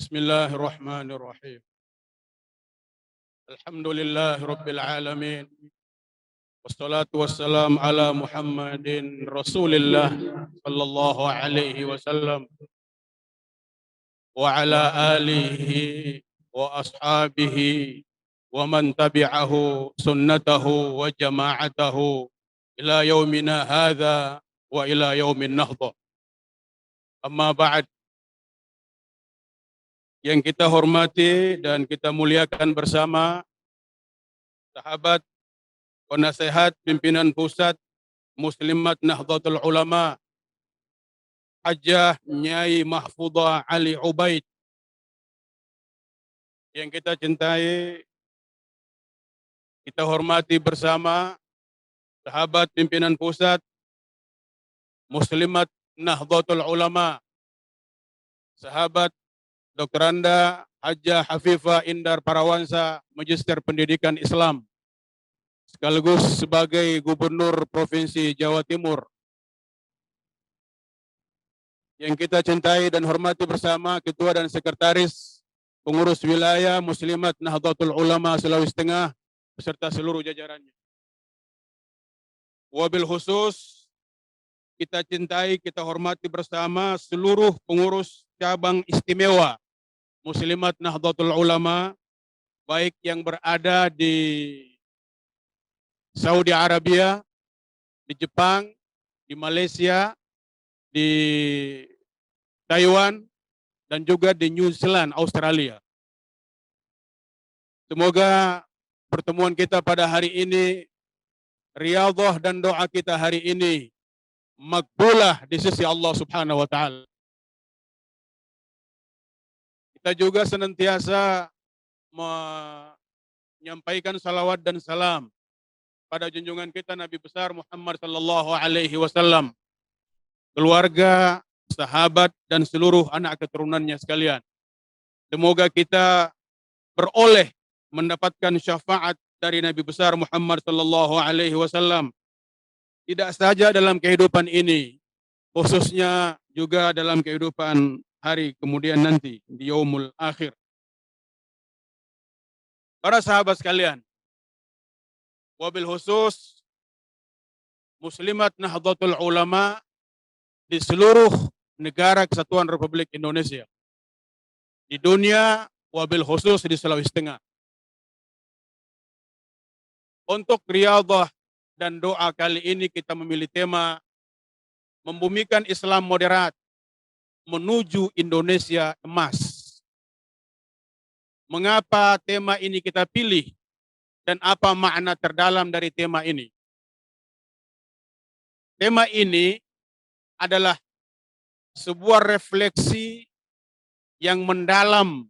Bismillahirrahmanirrahim. Alhamdulillahi rabbil alamin. Wassalatu wassalam ala Muhammadin Rasulillah sallallahu alaihi wasallam wa ala alihi wa ashabihi wa man tabi'ahu sunnatahu wa jama'atahu ila yaumina hadza wa ila yaumin nahdha. Amma ba'd. Yang kita hormati dan kita muliakan bersama sahabat penasehat pimpinan pusat Muslimat Nahdlatul Ulama Hajjah Nyai Mahfudah Ali Ubaid, yang kita cintai, kita hormati bersama sahabat pimpinan pusat Muslimat Nahdlatul Ulama sahabat Dr. Anda Hajjah Hafifah Indar Parawansa, Magister Pendidikan Islam, sekaligus sebagai Gubernur Provinsi Jawa Timur. Yang kita cintai dan hormati bersama Ketua dan Sekretaris Pengurus Wilayah Muslimat Nahdlatul Ulama Sulawesi Tengah beserta seluruh jajarannya. Wabil khusus kita cintai, kita hormati bersama seluruh pengurus cabang istimewa Muslimat Nahdlatul Ulama, baik yang berada di Saudi Arabia, di Jepang, di Malaysia, di Taiwan, dan juga di New Zealand, Australia. Semoga pertemuan kita pada hari ini, riyadhah dan doa kita hari ini makbulah di sisi Allah Subhanahu wa Ta'ala. Kita juga senantiasa menyampaikan salawat dan salam pada junjungan kita Nabi besar Muhammad sallallahu alaihi wasallam, keluarga, sahabat, dan seluruh anak keturunannya sekalian. Semoga kita beroleh mendapatkan syafaat dari Nabi besar Muhammad sallallahu alaihi wasallam, tidak saja dalam kehidupan ini, khususnya juga dalam kehidupan hari kemudian nanti di yaumul akhir. Para sahabat sekalian, wabil khusus Muslimat Nahdlatul Ulama di seluruh negara Kesatuan Republik Indonesia, di dunia, wabil khusus di Sulawesi Tengah. Untuk riyadhah dan doa kali ini kita memilih tema membumikan Islam moderat menuju Indonesia emas. Mengapa tema ini kita pilih dan apa makna terdalam dari tema ini? Tema ini adalah sebuah refleksi yang mendalam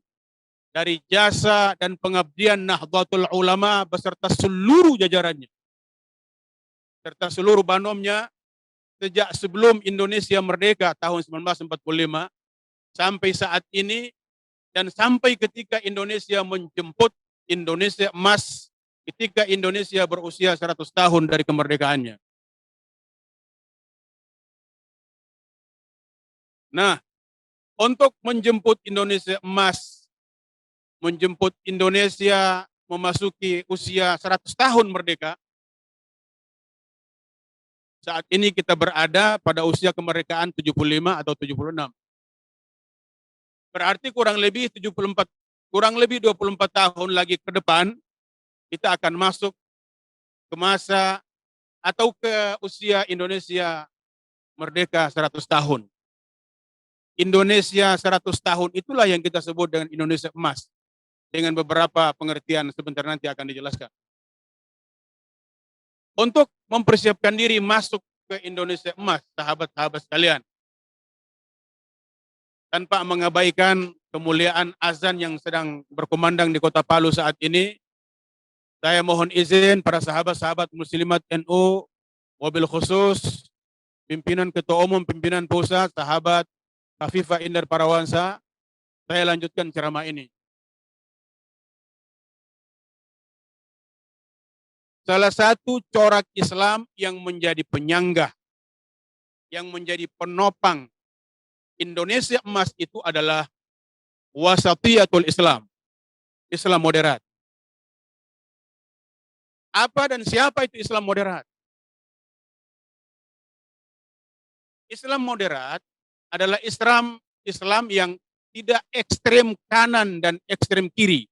dari jasa dan pengabdian Nahdlatul Ulama beserta seluruh jajarannya, serta seluruh banomnya sejak sebelum Indonesia merdeka tahun 1945 sampai saat ini, dan sampai ketika Indonesia menjemput Indonesia emas, ketika Indonesia berusia 100 tahun dari kemerdekaannya. Nah, untuk menjemput Indonesia emas, menjemput Indonesia memasuki usia 100 tahun merdeka, saat ini kita berada pada usia kemerdekaan 75 atau 76. Berarti kurang lebih 24 tahun lagi ke depan kita akan masuk ke masa atau ke usia Indonesia merdeka 100 tahun. Indonesia 100 tahun itulah yang kita sebut dengan Indonesia emas, dengan beberapa pengertian sebentar nanti akan dijelaskan. Untuk mempersiapkan diri masuk ke Indonesia emas, sahabat-sahabat sekalian, tanpa mengabaikan kemuliaan azan yang sedang berkumandang di Kota Palu saat ini, saya mohon izin para sahabat-sahabat Muslimat NU, wabil khusus pimpinan Ketua Umum Pimpinan Pusat, sahabat Hafifah Indar Parawansa, saya lanjutkan ceramah ini. Salah satu corak Islam yang menjadi penyangga, yang menjadi penopang Indonesia emas itu adalah wasatiyatul Islam, Islam moderat. Apa dan siapa itu Islam moderat? Islam moderat adalah Islam yang tidak ekstrem kanan dan ekstrem kiri.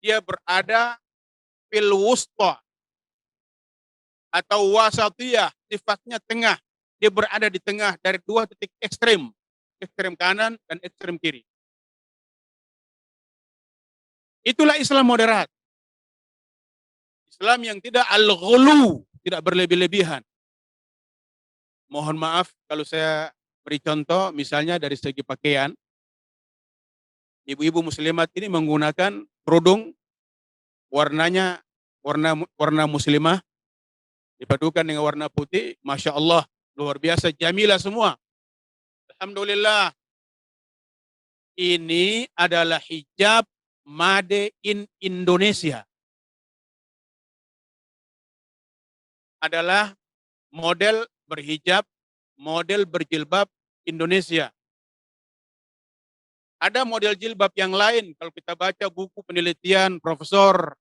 Dia berada fil wusta atau wasatiyah, sifatnya tengah. Dia berada di tengah dari dua titik ekstrem, ekstrem kanan dan ekstrem kiri. Itulah Islam moderat. Islam yang tidak al-ghulu, tidak berlebih-lebihan. Mohon maaf kalau saya beri contoh, misalnya dari segi pakaian, ibu-ibu muslimat ini menggunakan kerudung warnanya warna muslimah dipadukan dengan warna putih, masya Allah, luar biasa, jamilah semua. Alhamdulillah. Ini adalah hijab made in Indonesia. Adalah model berhijab, model berjilbab Indonesia. Ada model jilbab yang lain, kalau kita baca buku penelitian Profesor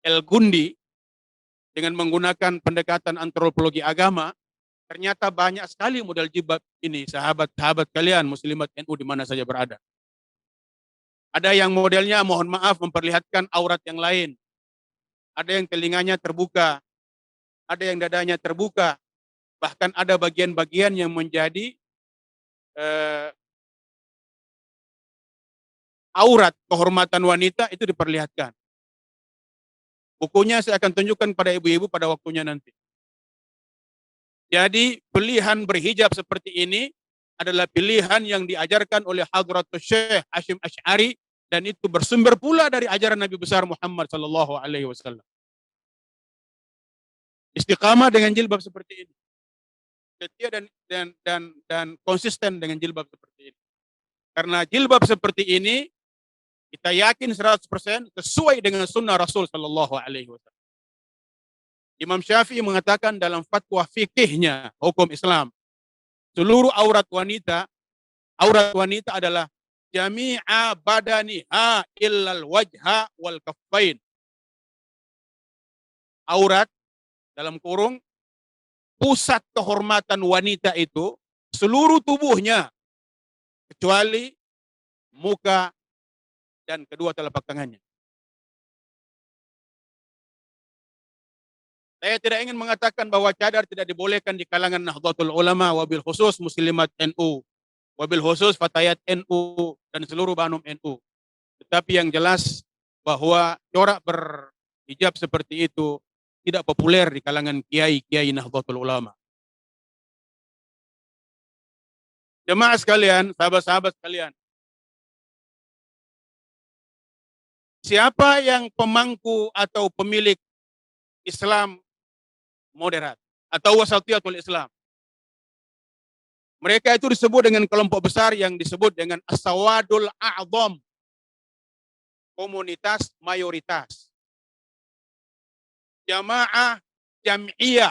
El Gundi, dengan menggunakan pendekatan antropologi agama, ternyata banyak sekali model jilbab ini, sahabat-sahabat kalian, muslimat NU di mana saja berada. Ada yang modelnya, mohon maaf, memperlihatkan aurat yang lain. Ada yang telinganya terbuka, ada yang dadanya terbuka, bahkan ada bagian-bagian yang menjadi aurat kehormatan wanita itu diperlihatkan. Bukunya saya akan tunjukkan pada ibu-ibu pada waktunya nanti. Jadi pilihan berhijab seperti ini adalah pilihan yang diajarkan oleh Hadratus Syekh Hashim Asy'ari, dan itu bersumber pula dari ajaran Nabi besar Muhammad sallallahu alaihi wasallam. Istiqamah dengan jilbab seperti ini. Setia dan konsisten dengan jilbab seperti ini. Karena jilbab seperti ini kita yakin 100% sesuai dengan sunnah Rasul sallallahu alaihi wasallam. Imam Syafi'i mengatakan dalam fatwa fikihnya hukum Islam, seluruh aurat wanita adalah jami'a badaniha illal wajha wal kaffain. Aurat dalam kurung pusat kehormatan wanita itu seluruh tubuhnya kecuali muka dan kedua telapak tangannya. Saya tidak ingin mengatakan bahwa cadar tidak dibolehkan di kalangan Nahdlatul Ulama, wabil khusus muslimat NU, wabil khusus fatayat NU dan seluruh banum NU. Tetapi yang jelas bahwa corak berhijab seperti itu tidak populer di kalangan kiai-kiai Nahdlatul Ulama. Jemaah sekalian, sahabat-sahabat sekalian, siapa yang pemangku atau pemilik Islam moderat atau wasatiyatul Islam? Mereka itu disebut dengan kelompok besar yang disebut dengan as-sawadul a'zam, komunitas mayoritas. Jamaah jam'iyah,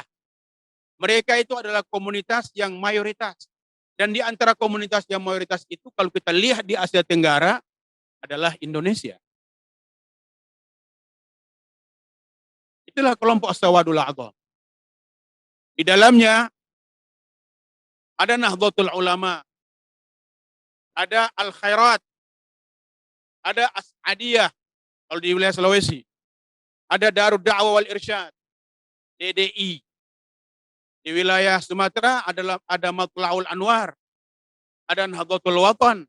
mereka itu adalah komunitas yang mayoritas. Dan di antara komunitas yang mayoritas itu, kalau kita lihat di Asia Tenggara, adalah Indonesia. Itulah kelompok as-sawadul a'zam. Di dalamnya ada Nahdlatul Ulama, ada Al-Khairat, ada As'adiyah kalau di wilayah Sulawesi, ada Darud Da'wah wal Irsyad, DDI. Di wilayah Sumatera ada Matla'ul Anwar, ada Nahdlatul Watan.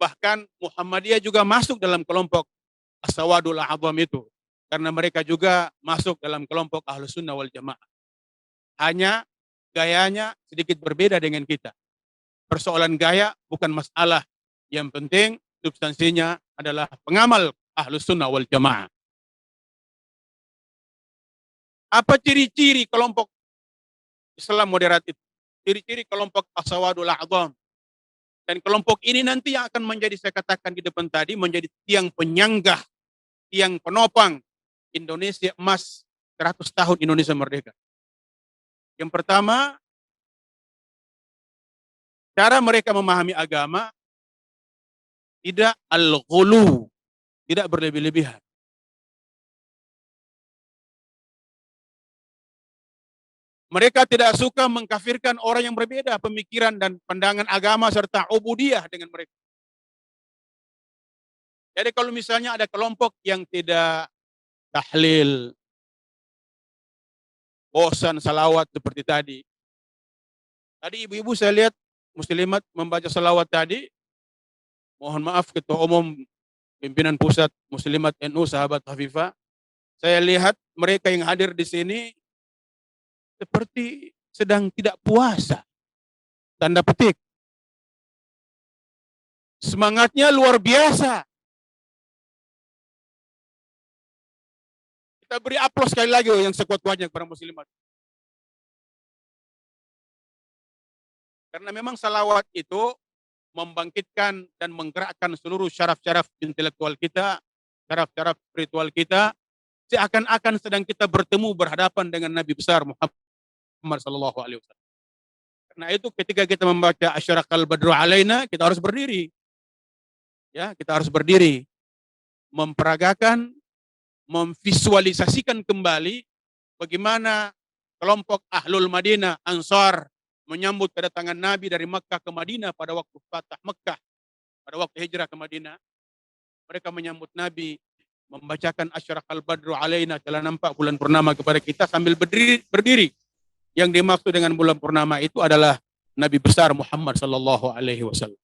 Bahkan Muhammadiyah juga masuk dalam kelompok as-sawadul a'zam itu, karena mereka juga masuk dalam kelompok Ahlus Sunnah wal Jamaah. Hanya gayanya sedikit berbeda dengan kita. Persoalan gaya bukan masalah. Yang penting substansinya adalah pengamal Ahlus Sunnah wal Jamaah. Apa ciri-ciri kelompok Islam moderat itu? Ciri-ciri kelompok as-sawadul a'zam. Dan kelompok ini nanti yang akan menjadi, saya katakan di depan tadi, menjadi tiang penyanggah, tiang penopang Indonesia emas 100 tahun Indonesia merdeka. Yang pertama, cara mereka memahami agama tidak al-ghulu, tidak berlebih-lebihan. Mereka tidak suka mengkafirkan orang yang berbeda pemikiran dan pandangan agama serta ubudiyah dengan mereka. Jadi kalau misalnya ada kelompok yang tidak tahlil, bosan salawat seperti tadi. Tadi ibu-ibu saya lihat muslimat membaca salawat tadi. Mohon maaf Ketua Umum Pimpinan Pusat Muslimat NU sahabat Hafifah. Saya lihat mereka yang hadir di sini seperti sedang tidak puasa. Tanda petik. Semangatnya luar biasa. Kita beri aplaus sekali lagi yang sekuat-kuatnya kepada muslimat. Karena memang salawat itu membangkitkan dan menggerakkan seluruh syaraf-syaraf intelektual kita, syaraf-syaraf spiritual kita, seakan-akan sedang kita bertemu berhadapan dengan Nabi besar Muhammad sallallahu alaihi wasallam. Karena itu ketika kita membaca Asyraqal Badru Alaina, kita harus berdiri. Ya, kita harus berdiri memperagakan, memvisualisasikan kembali bagaimana kelompok Ahlul Madinah, Ansar menyambut kedatangan Nabi dari Makkah ke Madinah pada waktu Fatah Makkah, pada waktu hijrah ke Madinah. Mereka menyambut Nabi membacakan Asyraqal Badru Alaina, telah nampak bulan purnama kepada kita sambil berdiri. Yang dimaksud dengan bulan purnama itu adalah Nabi besar Muhammad sallallahu alaihi wasallam.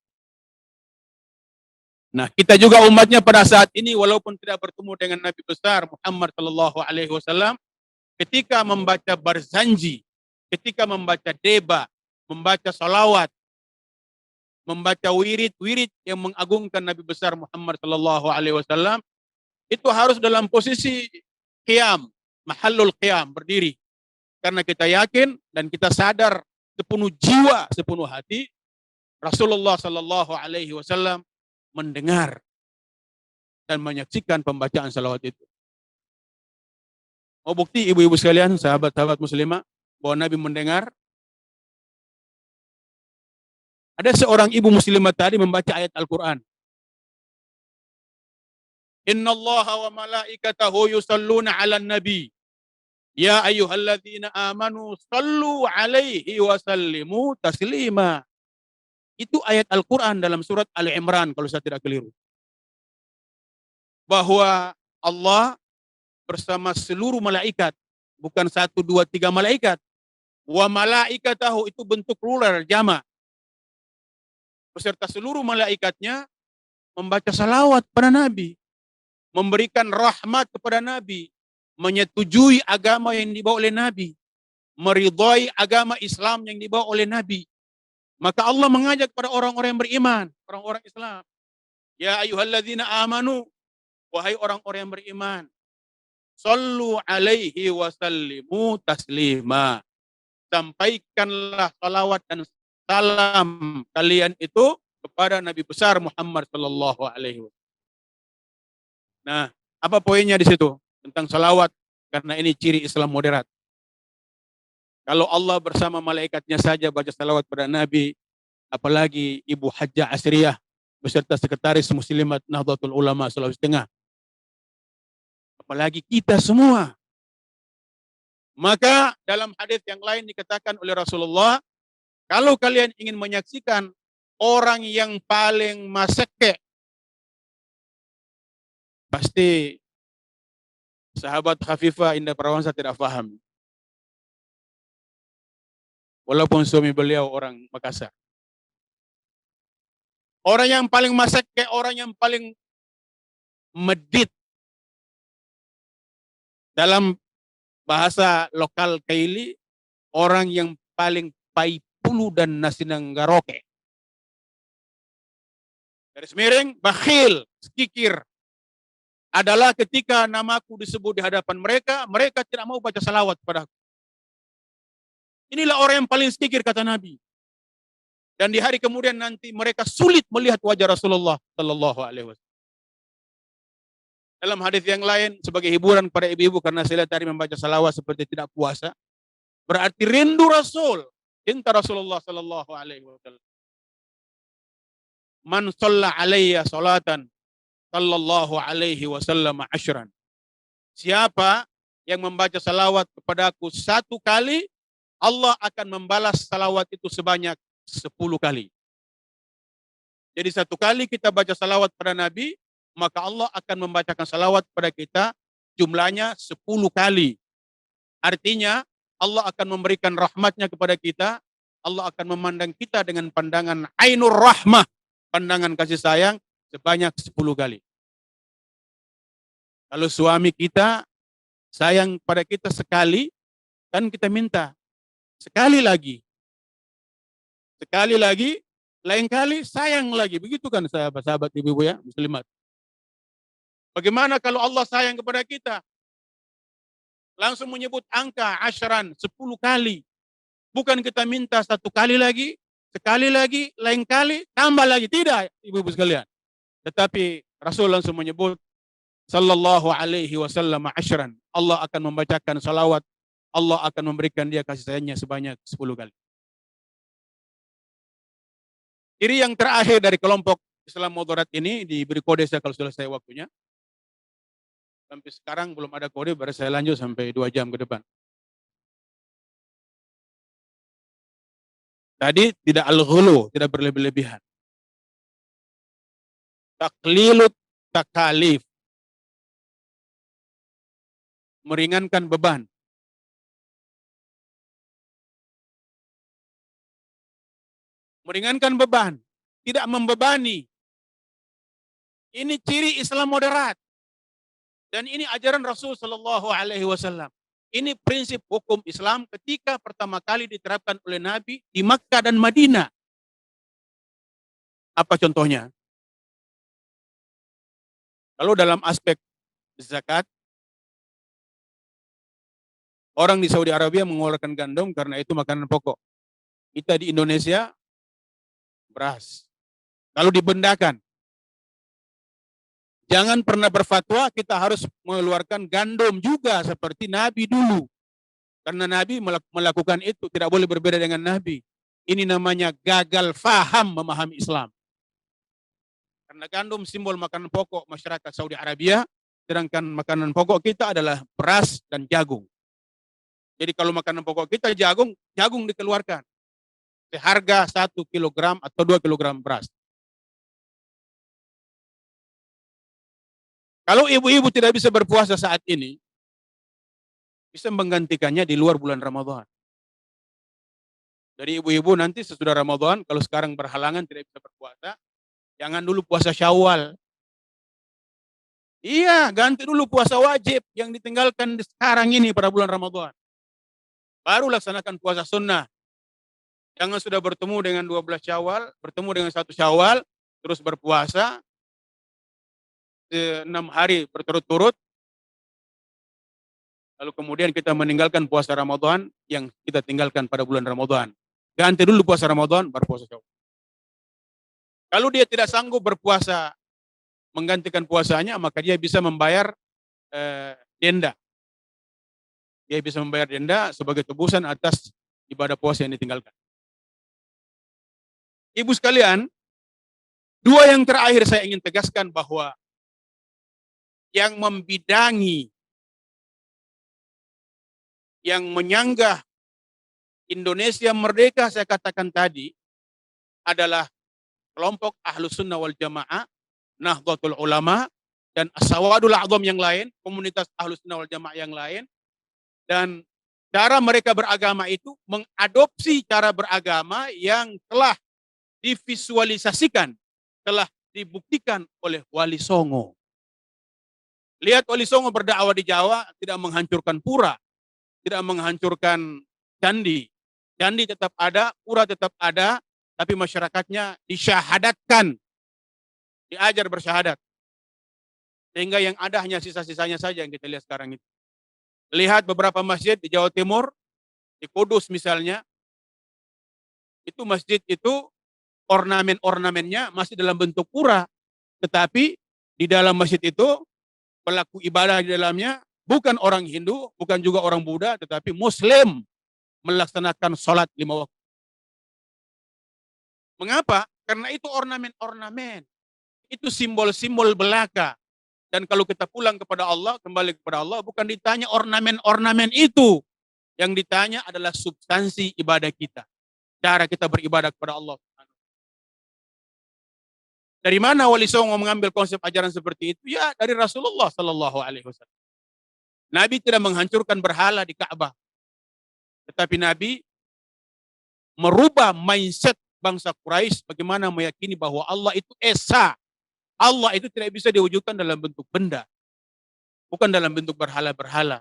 Nah, kita juga umatnya pada saat ini walaupun tidak bertemu dengan Nabi besar Muhammad sallallahu alaihi wasallam, ketika membaca barzanji, ketika membaca deba, membaca salawat, membaca wirid-wirid yang mengagungkan Nabi besar Muhammad sallallahu alaihi wasallam, itu harus dalam posisi qiyam, mahallul qiyam, berdiri. Karena kita yakin dan kita sadar sepenuh jiwa, sepenuh hati, Rasulullah sallallahu alaihi wasallam mendengar dan menyaksikan pembacaan salawat itu. Mau bukti ibu-ibu sekalian, sahabat-sahabat muslimah, bahwa Nabi mendengar? Ada seorang ibu muslimah tadi membaca ayat Al-Quran. Inna allaha wa malaikatahu yusalluna ala nabi. Ya ayyuhalladzina amanu sallu alaihi wa sallimu taslima. Itu ayat Al-Quran dalam surat Ali Imran kalau saya tidak keliru. Bahwa Allah bersama seluruh malaikat, bukan 1, 2, 3 malaikat. Wa malaikatahu itu bentuk plural jama. Beserta seluruh malaikatnya membaca salawat pada Nabi, memberikan rahmat kepada Nabi, menyetujui agama yang dibawa oleh Nabi, meridhai agama Islam yang dibawa oleh Nabi. Maka Allah mengajak pada orang-orang yang beriman, orang-orang Islam. Ya ayyuhalladzina amanu, wahai orang-orang yang beriman, sallu alaihi wa sallimu taslima. Sampaikanlah salawat dan salam kalian itu kepada Nabi besar Muhammad sallallahu alaihi wasallam. Nah, apa poinnya di situ tentang salawat? Karena ini ciri Islam moderat. Kalau Allah bersama malaikatnya saja baca salawat pada Nabi, apalagi Ibu Hajjah Asriyah beserta sekretaris Muslimat Nahdlatul Ulama Sulawesi Tengah. Apalagi kita semua. Maka dalam hadis yang lain dikatakan oleh Rasulullah, kalau kalian ingin menyaksikan orang yang paling maseke, pasti sahabat Khafifah Indah Parawansa tidak paham. Walaupun suami beliau orang Makassar. Orang yang paling maseke, orang yang paling medit. Dalam bahasa lokal Kaili, orang yang paling paipulu dan nasi nanggaroke. Garis miring, bakhil, sekikir. Adalah ketika namaku disebut di hadapan mereka, mereka tidak mau baca salawat padaku. Inilah orang yang paling sekikir kata Nabi. Dan di hari kemudian nanti mereka sulit melihat wajah Rasulullah sallallahu alaihi wasallam. Dalam hadis yang lain sebagai hiburan kepada ibu-ibu karena saya lihat tadi membaca salawat seperti tidak puasa, berarti rindu Rasul, cinta Rasulullah sallallahu alaihi wasallam. Man shalla alayya salatan sallallahu alaihi wasallam asyran. Siapa yang membaca salawat kepadaku 1 kali, Allah akan membalas salawat itu sebanyak 10 kali. Jadi 1 kali kita baca salawat pada Nabi, maka Allah akan membacakan salawat pada kita jumlahnya 10 kali. Artinya Allah akan memberikan rahmatnya kepada kita, Allah akan memandang kita dengan pandangan ainur rahmah, pandangan kasih sayang sebanyak 10 kali. Kalau suami kita sayang pada kita sekali, kan kita minta sekali lagi. Sekali lagi, lain kali sayang lagi. Begitu kan sahabat-sahabat ibu-ibu ya, muslimat. Bagaimana kalau Allah sayang kepada kita? Langsung menyebut angka asyran 10 kali. Bukan kita minta 1 kali lagi, sekali lagi, lain kali, tambah lagi. Tidak, ibu-ibu sekalian. Tetapi Rasul langsung menyebut sallallahu alaihi wasallam asyran. Allah akan membacakan salawat, Allah akan memberikan dia kasih sayangnya sebanyak 10 kali. Ciri yang terakhir dari kelompok Islam moderat ini diberi kode saya kalau sudah selesai waktunya. Sampai sekarang belum ada kode, baru saya lanjut sampai 2 jam ke depan. Tadi tidak al-ghulu, tidak berlebih-lebihan. Taklilut takalif. Meringankan beban. Meringankan beban, tidak membebani. Ini ciri Islam moderat. Dan ini ajaran Rasul sallallahu alaihi wasallam. Ini prinsip hukum Islam ketika pertama kali diterapkan oleh Nabi di Makkah dan Madinah. Apa contohnya? Kalau dalam aspek zakat, orang di Saudi Arabia mengeluarkan gandum karena itu makanan pokok. Kita di Indonesia beras. Kalau dibendakan, jangan pernah berfatwa kita harus mengeluarkan gandum juga seperti Nabi dulu. Karena Nabi melakukan itu, tidak boleh berbeda dengan Nabi. Ini namanya gagal faham memahami Islam. Karena gandum simbol makanan pokok masyarakat Saudi Arabia, sedangkan makanan pokok kita adalah beras dan jagung. Jadi kalau makanan pokok kita jagung, jagung dikeluarkan. Seharga 1 kilogram atau 2 kilogram beras. Kalau ibu-ibu tidak bisa berpuasa saat ini, bisa menggantikannya di luar bulan Ramadan. Jadi ibu-ibu nanti sesudah Ramadan, kalau sekarang berhalangan tidak bisa berpuasa, jangan dulu puasa Syawal. Iya, ganti dulu puasa wajib yang ditinggalkan sekarang ini pada bulan Ramadan. Baru laksanakan puasa sunnah. Jangan sudah bertemu dengan 12 Syawal, bertemu dengan 1 Syawal, terus berpuasa 6 hari berturut-turut, lalu kemudian kita meninggalkan puasa Ramadan yang kita tinggalkan pada bulan Ramadan. Ganti dulu puasa Ramadan, berpuasa Syawal. Kalau dia tidak sanggup berpuasa, menggantikan puasanya, maka dia bisa membayar denda. Dia bisa membayar denda sebagai tebusan atas ibadah puasa yang ditinggalkan. Ibu sekalian, 2 yang terakhir saya ingin tegaskan bahwa yang membidangi, yang menyanggah Indonesia merdeka, saya katakan tadi, adalah kelompok Ahlus Sunnah wal Jamaah, Nahdlatul Ulama, dan As-Sawadul A'zam yang lain, komunitas Ahlus Sunnah wal Jamaah yang lain, dan cara mereka beragama itu mengadopsi cara beragama yang telah divisualisasikan, telah dibuktikan oleh Wali Songo. Lihat Wali Songo berdakwah di Jawa, tidak menghancurkan pura, tidak menghancurkan candi. Candi tetap ada, pura tetap ada, tapi masyarakatnya disyahadatkan, diajar bersyahadat. Sehingga yang ada hanya sisa-sisanya saja yang kita lihat sekarang itu. Lihat beberapa masjid di Jawa Timur, di Kudus misalnya, itu masjid itu ornamen-ornamennya masih dalam bentuk pura, tetapi di dalam masjid itu pelaku ibadah di dalamnya bukan orang Hindu, bukan juga orang Buddha, tetapi Muslim melaksanakan sholat 5 waktu. Mengapa? Karena itu ornamen-ornamen. Itu simbol-simbol belaka. Dan kalau kita pulang kepada Allah, kembali kepada Allah, bukan ditanya ornamen-ornamen itu. Yang ditanya adalah substansi ibadah kita. Cara kita beribadah kepada Allah. Dari mana Wali Songo mengambil konsep ajaran seperti itu? Ya, dari Rasulullah Sallallahu Alaihi Wasallam. Nabi tidak menghancurkan berhala di Ka'bah. Tetapi Nabi merubah mindset bangsa Quraisy bagaimana meyakini bahwa Allah itu esa. Allah itu tidak bisa diwujudkan dalam bentuk benda. Bukan dalam bentuk berhala-berhala.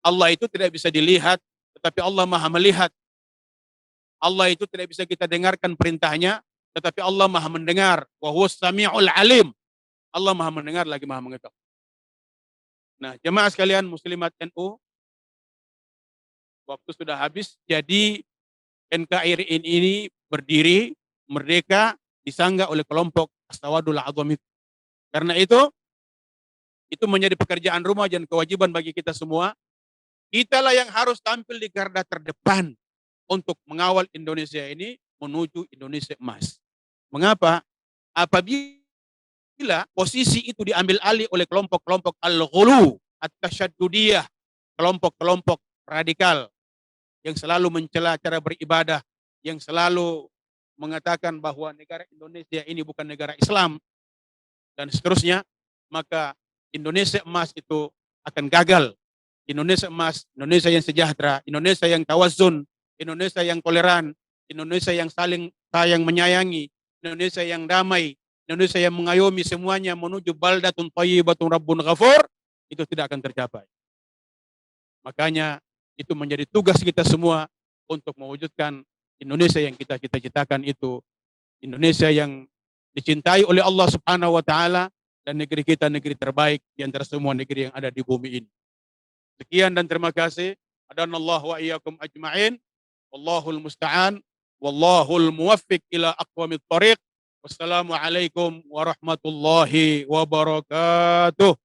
Allah itu tidak bisa dilihat, tetapi Allah maha melihat. Allah itu tidak bisa kita dengarkan perintahnya, tetapi Allah maha mendengar. Wa huwas sami'ul alim. Allah maha mendengar lagi maha mengetahui. Nah, jemaah sekalian muslimat NU, waktu sudah habis, jadi NKRI ini berdiri, merdeka, disanggah oleh kelompok As-Sawadul A'zam itu. Karena itu menjadi pekerjaan rumah dan kewajiban bagi kita semua. Kitalah yang harus tampil di garda terdepan untuk mengawal Indonesia ini menuju Indonesia emas. Mengapa? Apabila posisi itu diambil alih oleh kelompok-kelompok al-ghulu, at-tasyaddudiyah, kelompok-kelompok radikal yang selalu mencela cara beribadah, yang selalu mengatakan bahwa negara Indonesia ini bukan negara Islam, dan seterusnya, maka Indonesia emas itu akan gagal. Indonesia emas, Indonesia yang sejahtera, Indonesia yang tawazun, Indonesia yang toleran, Indonesia yang saling sayang menyayangi, Indonesia yang damai, Indonesia yang mengayomi semuanya menuju baldatun thayyibatun rabbun ghafur, itu tidak akan tercapai. Makanya itu menjadi tugas kita semua untuk mewujudkan Indonesia yang kita cita-citakan itu. Indonesia yang dicintai oleh Allah Subhanahu wa taala dan negeri kita negeri terbaik di antara semua negeri yang ada di bumi ini. Sekian dan terima kasih. Adanallahu wa iyyakum ajma'in. Wallahul musta'an. Wallahul muwaffiq ila aqwamit thariq. Wassalamualaikum warahmatullahi wabarakatuh.